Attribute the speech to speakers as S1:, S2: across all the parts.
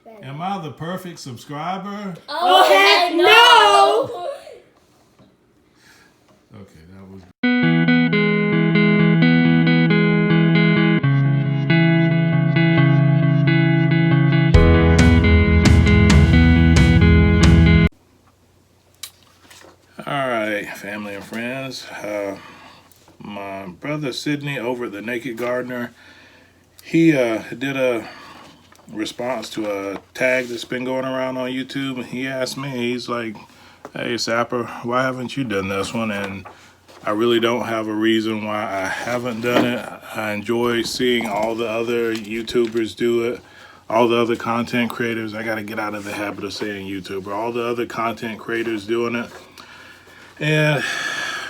S1: Am I the perfect subscriber?
S2: Oh, heck no!
S1: Okay, that was. All right, family and friends. My brother Sydney over at the Naked Gardener, he did a response to a tag that's been going around on YouTube. He asked me, he's like, "Hey Sapper, why haven't you done this one?" And I really don't have a reason why I haven't done it. I enjoy seeing all the other YouTubers do it, all the other content creators. I got to get out of the habit of saying YouTuber. All the other content creators doing it. And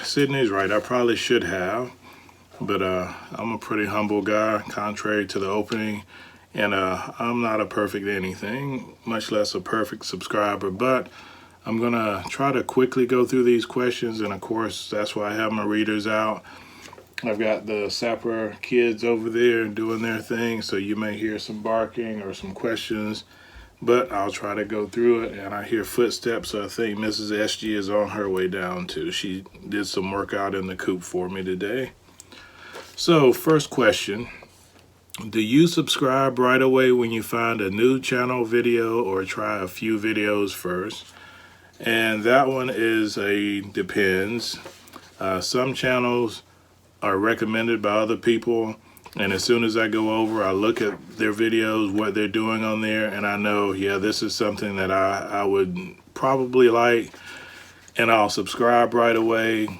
S1: Sydney's right, I probably should have, but I'm a pretty humble guy, contrary to the opening, and I'm not a perfect anything, much less a perfect subscriber, but I'm gonna try to quickly go through these questions, and of course, that's why I have my readers out. I've got the Sapper kids over there doing their thing, so you may hear some barking or some questions, but I'll try to go through it. And I hear footsteps, so I think Mrs. SG is on her way down too. She did some work out in the coop for me today. So first question, do you subscribe right away when you find a new channel video or try a few videos first? And that one is a depends. Some channels are recommended by other people, and as soon as I go over, I look at their videos, what they're doing on there, and I know, yeah, this is something that I would probably like, and I'll subscribe right away.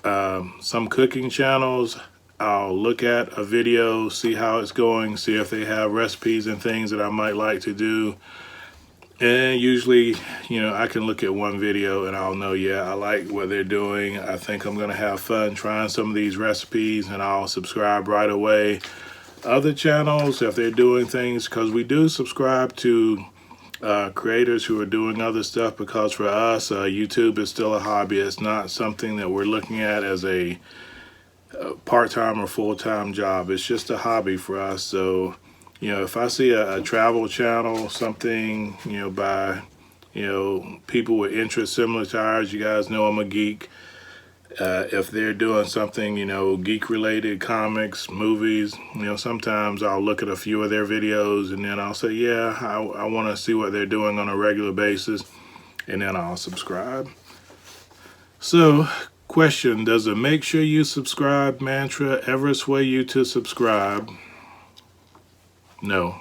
S1: Some cooking channels, I'll look at a video, see how it's going, see if they have recipes and things that I might like to do. And usually, you know, I can look at one video and I'll know, yeah, I like what they're doing. I think I'm going to have fun trying some of these recipes, and I'll subscribe right away. Other channels, if they're doing things, because we do subscribe to creators who are doing other stuff, because for us, YouTube is still a hobby. It's not something that we're looking at as a part-time or full-time job. It's just a hobby for us. So, you know, if I see a travel channel, something, you know, by, you know, people with interests similar to ours, you guys know I'm a geek. If they're doing something, you know, geek related, comics, movies, you know, sometimes I'll look at a few of their videos and then I'll say, yeah, I want to see what they're doing on a regular basis, and then I'll subscribe. So, question, does a make sure you subscribe mantra ever sway you to subscribe? No.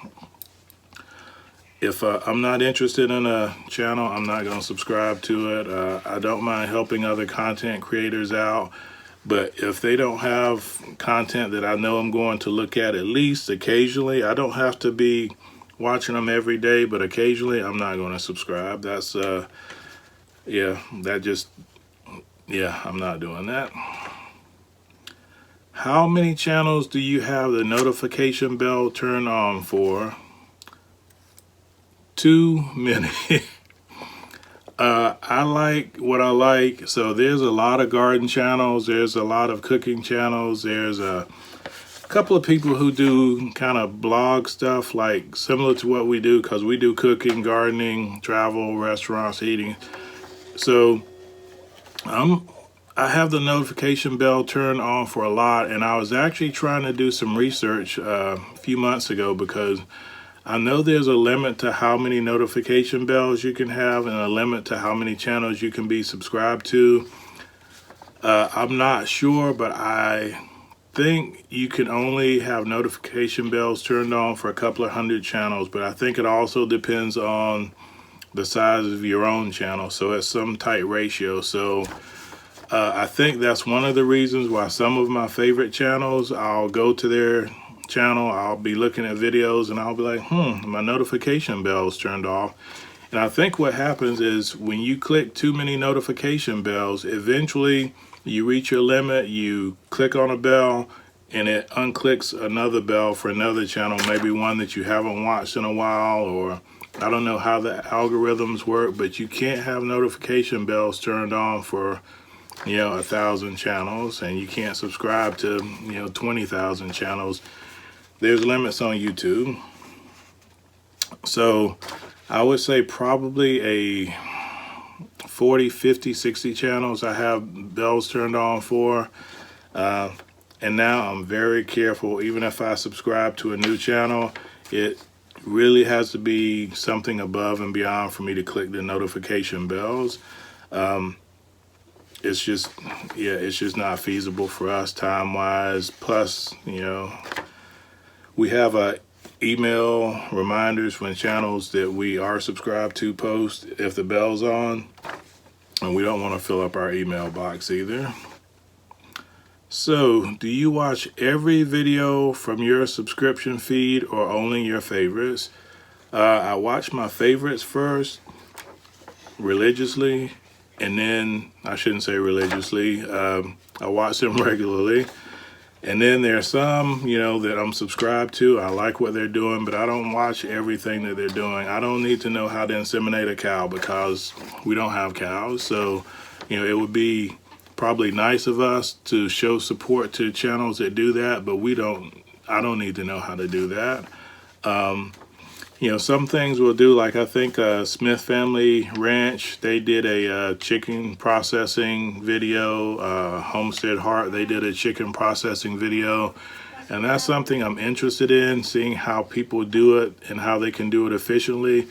S1: If I'm not interested in a channel, I'm not going to subscribe to it. I don't mind helping other content creators out, but if they don't have content that I know I'm going to look at least occasionally, I don't have to be watching them every day, but occasionally I'm not going to subscribe. That's, yeah, I'm not doing that. How many channels do you have the notification bell turned on for? Too many. I like what I like. So there's a lot of garden channels. There's a lot of cooking channels. There's a couple of people who do kind of blog stuff, like similar to what we do, because we do cooking, gardening, travel, restaurants, eating. So I have the notification bell turned on for a lot, and I was actually trying to do some research a few months ago, because I know there's a limit to how many notification bells you can have and a limit to how many channels you can be subscribed to. I'm not sure, but I think you can only have notification bells turned on for a couple of hundred channels, but I think it also depends on the size of your own channel, so it's some tight ratio. So I think that's one of the reasons why some of my favorite channels, I'll go to their channel, I'll be looking at videos, and I'll be like, my notification bell's turned off. And I think what happens is when you click too many notification bells, eventually you reach your limit, you click on a bell, and it unclicks another bell for another channel, maybe one that you haven't watched in a while, or I don't know how the algorithms work, but you can't have notification bells turned on for, you know, 1,000 channels, and you can't subscribe to, you know, 20,000 channels. There's limits on YouTube. So I would say probably a 40, 50, 60 channels I have bells turned on for. And now I'm very careful. Even if I subscribe to a new channel, it really has to be something above and beyond for me to click the notification bells. It's just, yeah, it's just not feasible for us time-wise. Plus, you know, we have email reminders when channels that we are subscribed to post if the bell's on, and we don't want to fill up our email box either. So, do you watch every video from your subscription feed or only your favorites? I watch my favorites first, religiously, and then, I shouldn't say religiously, I watch them regularly. And then there's some, you know, that I'm subscribed to. I like what they're doing, but I don't watch everything that they're doing. I don't need to know how to inseminate a cow because we don't have cows. So, you know, it would be probably nice of us to show support to channels that do that, but I don't need to know how to do that. You know, some things we'll do, like I think Smith Family Ranch, they did a chicken processing video. Homestead Heart, they did a chicken processing video. And that's something I'm interested in, seeing how people do it and how they can do it efficiently.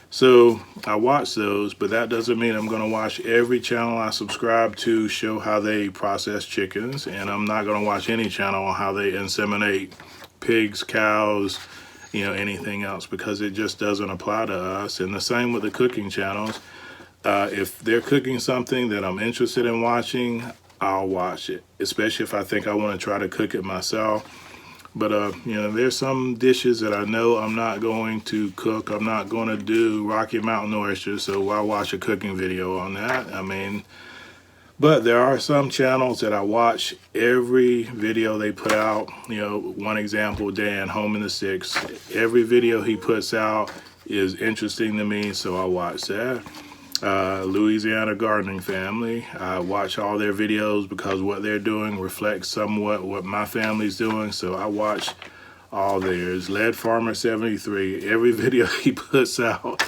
S1: So I watch those, but that doesn't mean I'm going to watch every channel I subscribe to show how they process chickens. And I'm not going to watch any channel on how they inseminate pigs, cows, you know, anything else, because it just doesn't apply to us. And the same with the cooking channels. If they're cooking something that I'm interested in watching, I'll watch it, especially if I think I want to try to cook it myself. But, you know, there's some dishes that I know I'm not going to cook. I'm not going to do Rocky Mountain oysters, so why watch a cooking video on that? I mean, but there are some channels that I watch every video they put out. You know, one example, Dan, Home in the Sticks. Every video he puts out is interesting to me, so I watch that. Louisiana Gardening Family, I watch all their videos because what they're doing reflects somewhat what my family's doing, so I watch all theirs. Lead Farmer 73, every video he puts out,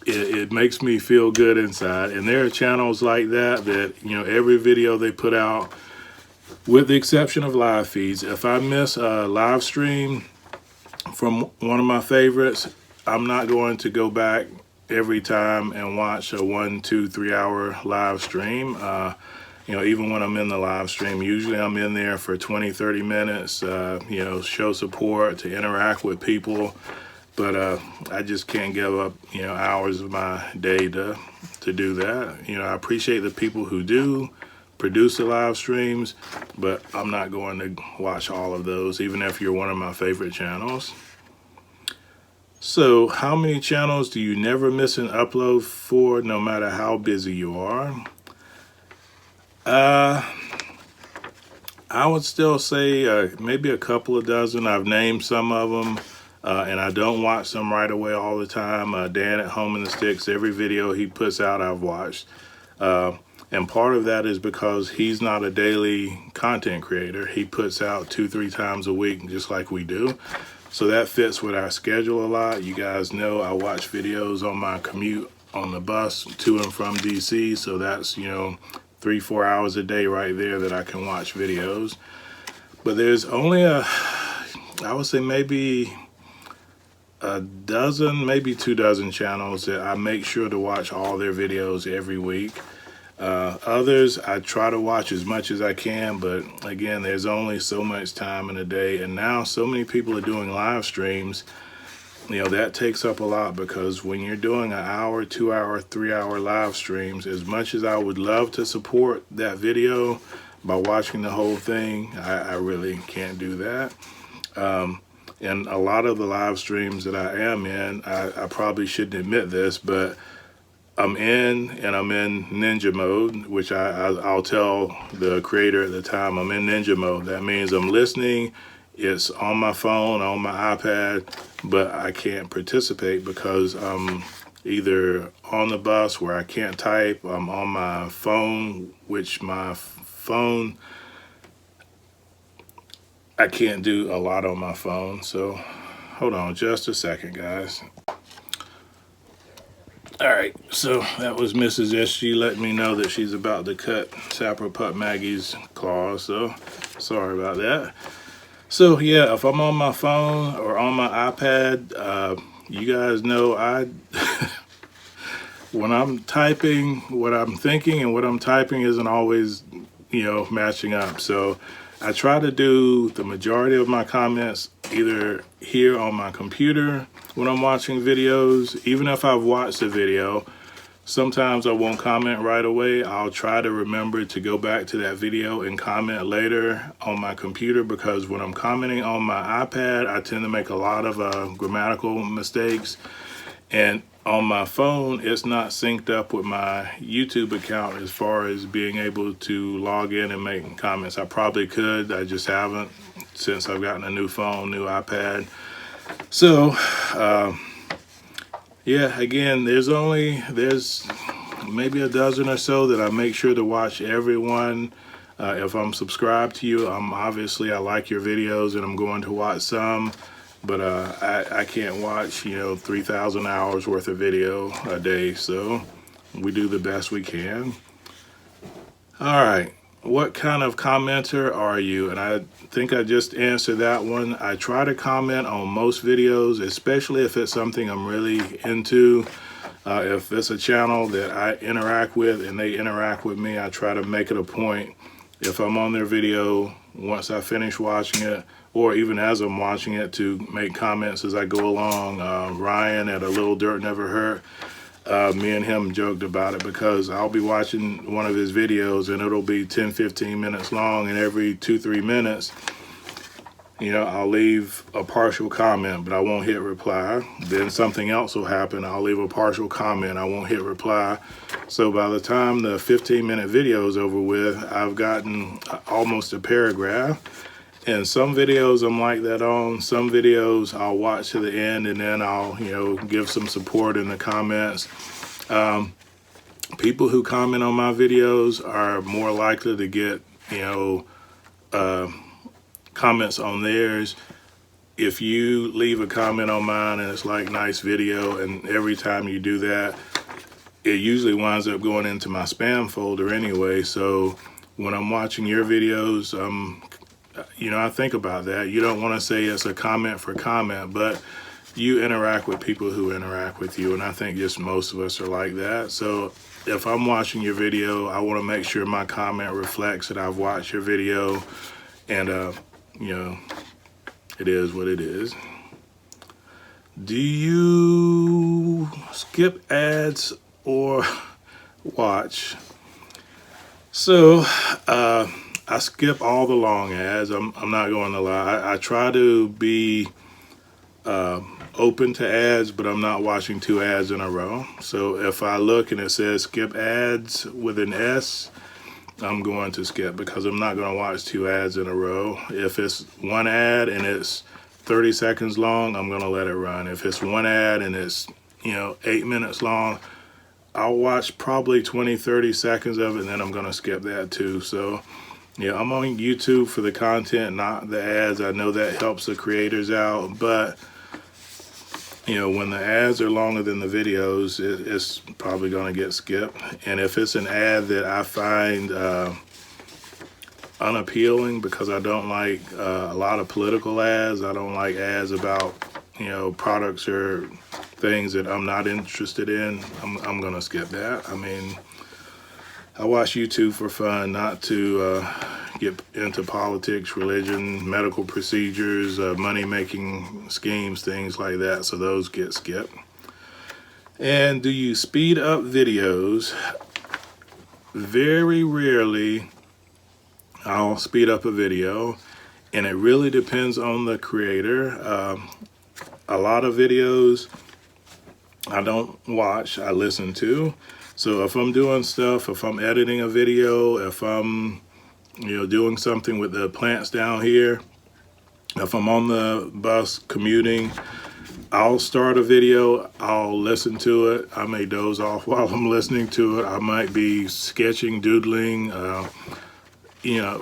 S1: it makes me feel good inside. And there are channels like that, you know, every video they put out, with the exception of live feeds, if I miss a live stream from one of my favorites, I'm not going to go back every time and watch a 1, 2, 3 hour live stream. You know, even when I'm in the live stream, usually I'm in there for 20, 30 minutes, you know, show support, to interact with people. But I just can't give up, you know, hours of my day to do that. You know, I appreciate the people who do produce the live streams, but I'm not going to watch all of those, even if you're one of my favorite channels. So, how many channels do you never miss an upload for, no matter how busy you are? I would still say maybe a couple of dozen. I've named some of them, and I don't watch them right away all the time. Dan at Home in the Sticks, every video he puts out, I've watched. And part of that is because he's not a daily content creator. He puts out 2-3 times a week, just like we do. So that fits with our schedule a lot. You guys know I watch videos on my commute on the bus to and from DC. So that's, you know, 3-4 hours a day right there that I can watch videos. But there's only I would say maybe a dozen, maybe 2 dozen channels that I make sure to watch all their videos every week. Others I try to watch as much as I can, but again, there's only so much time in a day, and now so many people are doing live streams. You know, that takes up a lot, because when you're doing an hour, 2 hour, 3 hour live streams, as much as I would love to support that video by watching the whole thing, I really can't do that. And a lot of the live streams that I am in, I probably shouldn't admit this, but I'm in ninja mode, which I'll tell the creator at the time, I'm in ninja mode. That means I'm listening, it's on my phone, on my iPad, but I can't participate because I'm either on the bus where I can't type, I'm on my phone, which my phone, I can't do a lot on my phone. So hold on just a second, guys. All right, so that was Mrs. SG letting me know that she's about to cut Sapper Pup Maggie's claws, so sorry about that. So yeah, if I'm on my phone or on my iPad, you guys know when I'm typing, what I'm thinking and what I'm typing isn't always, matching up. So I try to do the majority of my comments either here on my computer when I'm watching videos. Even if I've watched a video, sometimes I won't comment right away. I'll try to remember to go back to that video and comment later on my computer, because when I'm commenting on my iPad, I tend to make a lot of grammatical mistakes. And on my phone, it's not synced up with my YouTube account as far as being able to log in and make comments. I probably could, I just haven't since I've gotten a new phone, new iPad. So, yeah, again, there's maybe a dozen or so that I make sure to watch everyone. If I'm subscribed to you, I like your videos and I'm going to watch some. But I can't watch, 3,000 hours worth of video a day, so we do the best we can. All right, what kind of commenter are you? And I think I just answered that one. I try to comment on most videos, especially if it's something I'm really into. If it's a channel that I interact with and they interact with me, I try to make it a point, if I'm on their video, once I finish watching it, or even as I'm watching it, to make comments as I go along. Ryan at A Little Dirt Never Hurt, me and him joked about it, because I'll be watching one of his videos and it'll be 10-15 minutes long, and every 2-3 minutes, I'll leave a partial comment, but I won't hit reply. Then something else will happen, I'll leave a partial comment, I won't hit reply. So by the time the 15-minute video is over with, I've gotten almost a paragraph. And some videos I'm like that on. Some videos I'll watch to the end and then I'll, give some support in the comments. People who comment on my videos are more likely to get, comments on theirs. If you leave a comment on mine and it's like, nice video, and every time you do that, it usually winds up going into my spam folder anyway. So when I'm watching your videos, I think about that. You don't want to say it's a comment for comment, but you interact with people who interact with you, and I think just most of us are like that. So if I'm watching your video, I want to make sure my comment reflects that I've watched your video, and it is what it is. Do you skip ads or watch? So I skip all the long ads. I'm not going to lie. I try to be open to ads, but I'm not watching 2 ads in a row. So if I look and it says skip ads with an S, I'm going to skip, because I'm not going to watch 2 ads in a row. If it's one ad and it's 30 seconds long, I'm going to let it run. If it's one ad and it's 8 minutes long, I'll watch probably 20-30 seconds of it, and then I'm going to skip that too. So yeah, I'm on YouTube for the content, not the ads. I know that helps the creators out, but when the ads are longer than the videos, it's probably going to get skipped. And if it's an ad that I find unappealing, because I don't like a lot of political ads, I don't like ads about products or things that I'm not interested in, I'm going to skip that. I mean, I watch YouTube for fun, not to get into politics, religion, medical procedures, money-making schemes, things like that. So those get skipped. And do you speed up videos? Very rarely I'll speed up a video, and it really depends on the creator. A lot of videos I don't watch, I listen to. So if I'm doing stuff, if I'm editing a video, if I'm doing something with the plants down here, if I'm on the bus commuting, I'll start a video, I'll listen to it. I may doze off while I'm listening to it. I might be sketching, doodling,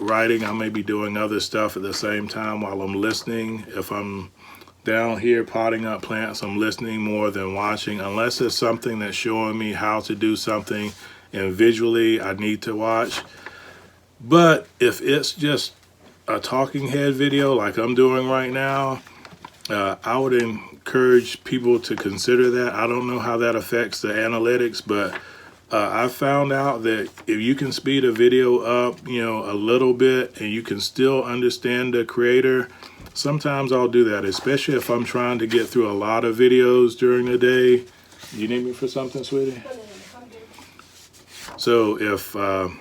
S1: writing. I may be doing other stuff at the same time while I'm listening. If I'm down here potting up plants, I'm listening more than watching, unless it's something that's showing me how to do something and visually I need to watch. But if it's just a talking head video like I'm doing right now, I would encourage people to consider that. I don't know how that affects the analytics, but I found out that if you can speed a video up, a little bit, and you can still understand the creator, sometimes I'll do that, especially if I'm trying to get through a lot of videos during the day. You need me for something, sweetie? So if, I'm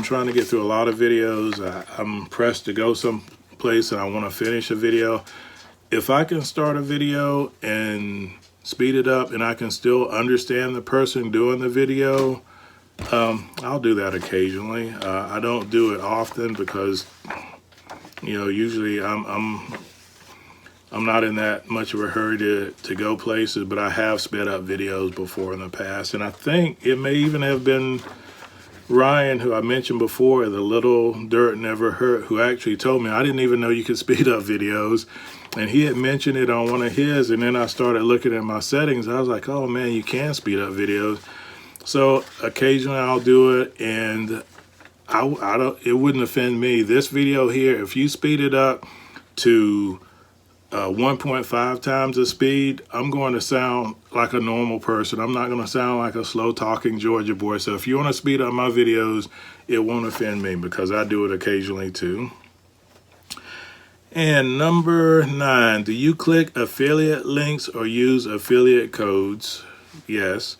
S1: trying to get through a lot of videos, I'm pressed to go someplace and I want to finish a video. If I can start a video and speed it up and I can still understand the person doing the video, I'll do that occasionally. I don't do it often because, usually I'm not in that much of a hurry to go places, but I have sped up videos before in the past. And I think it may even have been Ryan, who I mentioned before, the Little Dirt Never Hurt, who actually told me, I didn't even know you could speed up videos. And he had mentioned it on one of his, and then I started looking at my settings. I was like, oh man, you can speed up videos. So occasionally I'll do it, and it wouldn't offend me. This video here, if you speed it up to 1.5 times the speed, I'm going to sound like a normal person. I'm not going to sound like a slow talking Georgia boy. So if you want to speed up my videos, it won't offend me because I do it occasionally too. And number 9, do you click affiliate links or use affiliate codes? Yes.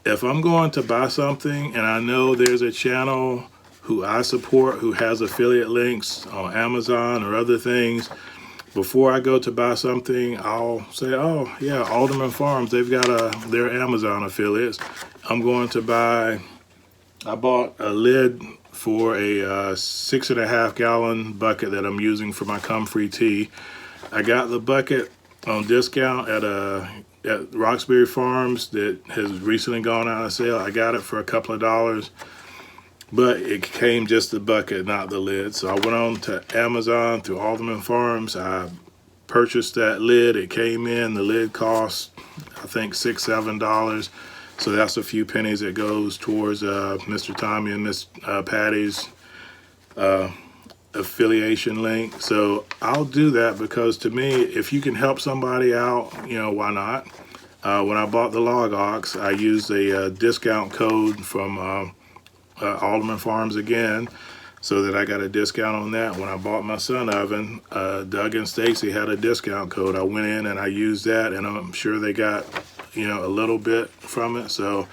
S1: If I'm going to buy something and I know there's a channel who I support who has affiliate links on Amazon or other things, before I go to buy something, I'll say, oh yeah, Alderman Farms, they've got their Amazon affiliates. I'm going to buy, I bought a lid for a 6.5 gallon bucket that I'm using for my Comfrey tea. I got the bucket on discount at Roxbury Farms that has recently gone out of sale. I got it for a couple of dollars, but it came just the bucket, not the lid. So I went on to Amazon through Alderman Farms. I purchased that lid. It came in. The lid cost, I think, $6-7. So that's a few pennies that goes towards Mr. Tommy and Miss Patty's affiliation link. So I'll do that because to me, if you can help somebody out, why not? When I bought the Log Ox, I used a discount code from Alderman Farms again, so that I got a discount on that. When I bought my Sun Oven, Doug and Stacy had a discount code. I went in and I used that, and I'm sure they got a little bit from it. So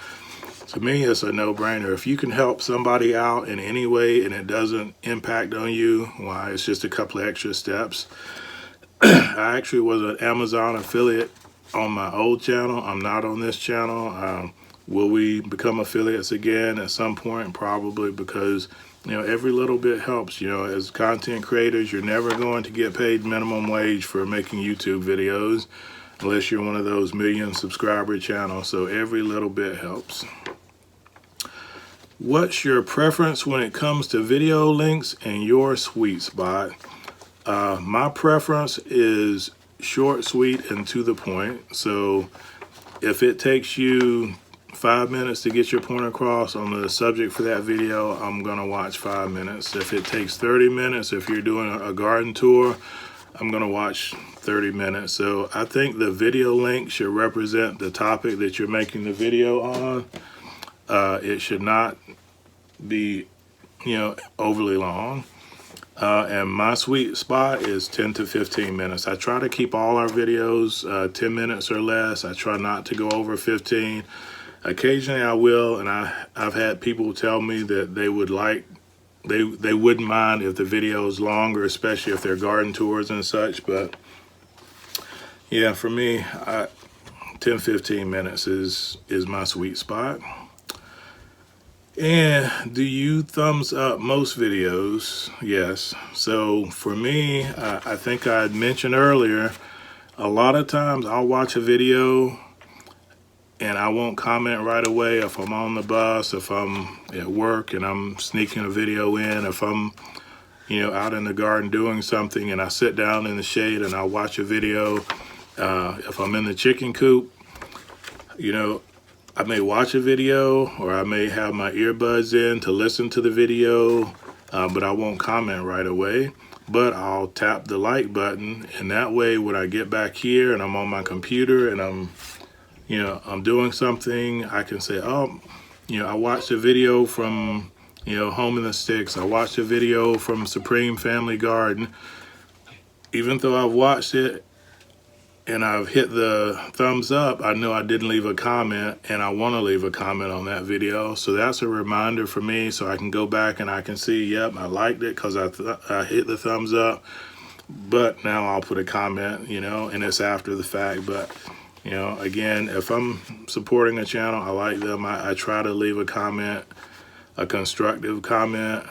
S1: to me, it's a no-brainer. If you can help somebody out in any way and it doesn't impact on you, why, it's just a couple of extra steps. I actually was an Amazon affiliate on my old channel. I'm not on this channel. Will we become affiliates again at some point? Probably, because every little bit helps. As content creators, you're never going to get paid minimum wage for making YouTube videos unless you're one of those million subscriber channels. So every little bit helps. What's your preference when it comes to video links and your sweet spot? My preference is short, sweet, and to the point. So if it takes you 5 minutes to get your point across on the subject for that video, I'm gonna watch 5 minutes. If it takes 30 minutes, if you're doing a garden tour, I'm gonna watch 30 minutes. So I think the video link should represent the topic that you're making the video on. It should not be, overly long. And my sweet spot is 10 to 15 minutes. I try to keep all our videos 10 minutes or less. I try not to go over 15. Occasionally I will, and I've had people tell me that they wouldn't mind if the video is longer, especially if they're garden tours and such. But yeah, for me, 10-15 minutes is my sweet spot. And do you thumbs up most videos? Yes. So for me, I think I had mentioned earlier, a lot of times I'll watch a video and I won't comment right away if I'm on the bus, if I'm at work and I'm sneaking a video in, if I'm out in the garden doing something, and I sit down in the shade and I watch a video. If I'm in the chicken coop, I may watch a video, or I may have my earbuds in to listen to the video, but I won't comment right away. But I'll tap the like button, and that way when I get back here and I'm on my computer and I'm doing something, I can say, oh, I watched a video from Home in the Sticks. I watched a video from Supreme Family Garden. Even though I've watched it and I've hit the thumbs up, I know I didn't leave a comment, and I want to leave a comment on that video. So that's a reminder for me, so I can go back and I can see, yep, I liked it because I hit the thumbs up. But now I'll put a comment, and it's after the fact. But, again, if I'm supporting a channel, I like them. I try to leave a comment, a constructive comment,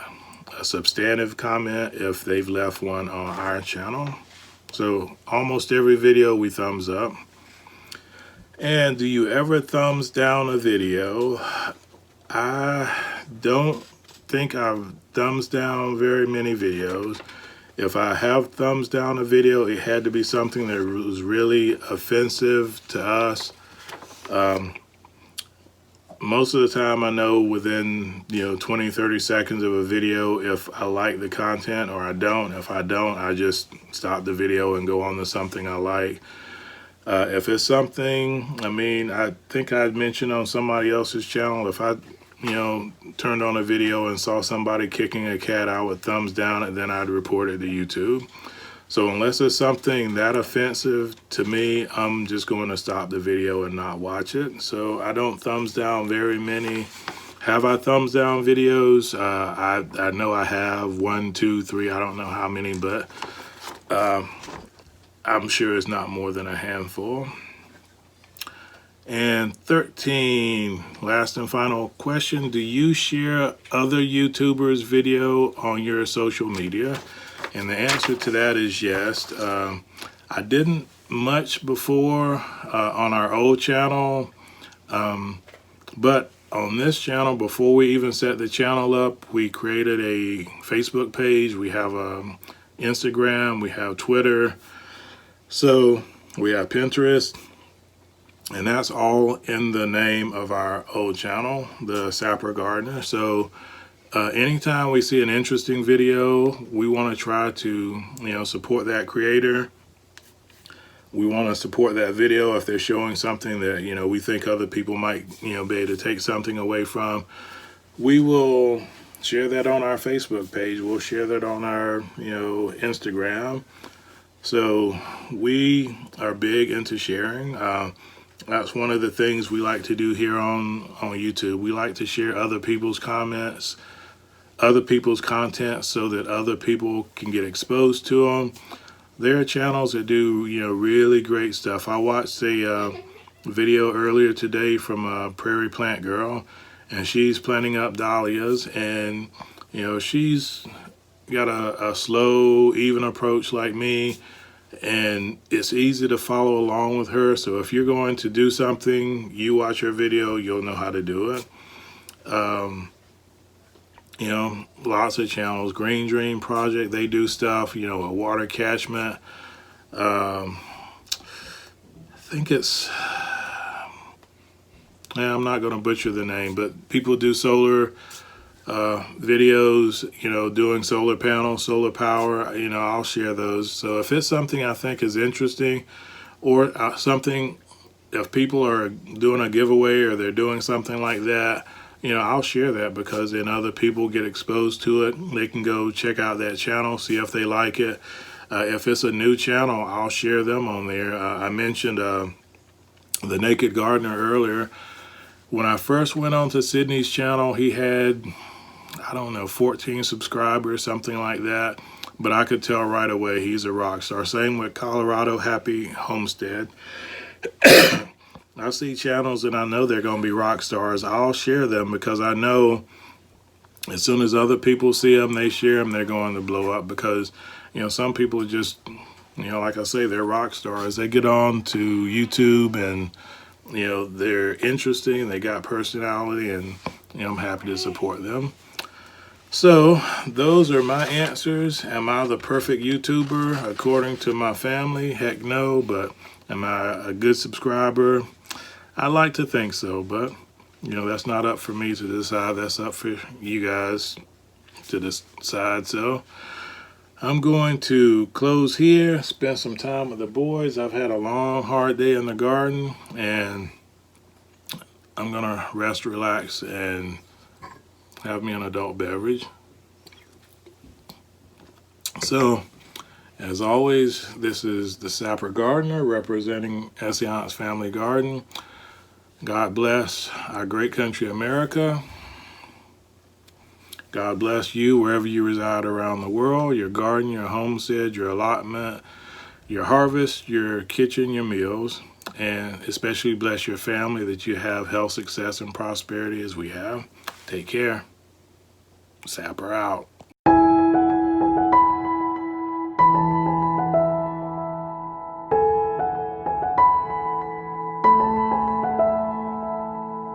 S1: a substantive comment if they've left one on our channel. So almost every video we thumbs up. And do you ever thumbs down a video? I don't think I've thumbs down very many videos. If I have thumbs down a video, it had to be something that was really offensive to us. Most of the time I know within 20, 30 seconds of a video if I like the content or I don't. If I don't, I just stop the video and go on to something I like. If it's something, I think I'd mentioned on somebody else's channel, if I turned on a video and saw somebody kicking a cat, I would thumbs down it, then I'd report it to YouTube. So unless it's something that offensive to me, I'm just going to stop the video and not watch it. So I don't thumbs down very many. Have I thumbs down videos? I know I have 1, 2, 3, I don't know how many, but I'm sure it's not more than a handful. And 13, last and final question. Do you share other YouTubers' video on your social media? And the answer to that is yes. I didn't much before on our old channel, but on this channel, before we even set the channel up, we created a Facebook page. We have Instagram, we have Twitter, so we have Pinterest, and that's all in the name of our old channel, the Sapper Gardener. So anytime we see an interesting video, we want to try to, support that creator. We want to support that video if they're showing something that, we think other people might, be able to take something away from. We will share that on our Facebook page. We'll share that on our, Instagram. So we are big into sharing. That's one of the things we like to do here on YouTube. We like to share other people's comments, other people's content, so that other people can get exposed to them. There are channels that do, really great stuff. I watched a video earlier today from a Prairie Plant Girl, and she's planting up dahlias, and, she's got a slow, even approach like me, and it's easy to follow along with her. So if you're going to do something, you watch her video, you'll know how to do it. Lots of channels. Green Dream Project, they do stuff, a water catchment. I think it's, I'm not going to butcher the name, but people do solar videos, doing solar panels, solar power, I'll share those. So if it's something I think is interesting, or something, if people are doing a giveaway or they're doing something like that, I'll share that, because then other people get exposed to it. They can go check out that channel, see if they like it. If it's a new channel, I'll share them on there. I mentioned The Naked Gardener earlier. When I first went on to Sydney's channel, he had, 14 subscribers, something like that. But I could tell right away he's a rock star. Same with Colorado Happy Homestead. I see channels and I know they're going to be rock stars. I'll share them, because I know as soon as other people see them, they share them, they're going to blow up. Because, some people are just, like I say, they're rock stars. They get on to YouTube and, they're interesting, they got personality, and, I'm happy to support them. So those are my answers. Am I the perfect YouTuber according to my family? Heck no, but am I a good subscriber? I like to think so, but that's not up for me to decide. That's up for you guys to decide. So I'm going to close here, spend some time with the boys. I've had a long, hard day in the garden, and I'm gonna rest, relax, and have me an adult beverage. So, as always, this is the Sapper Gardener representing Esseance Family Garden. God bless our great country, America. God bless you wherever you reside around the world, your garden, your homestead, your allotment, your harvest, your kitchen, your meals, and especially bless your family that you have health, success, and prosperity as we have. Take care. Sapper out.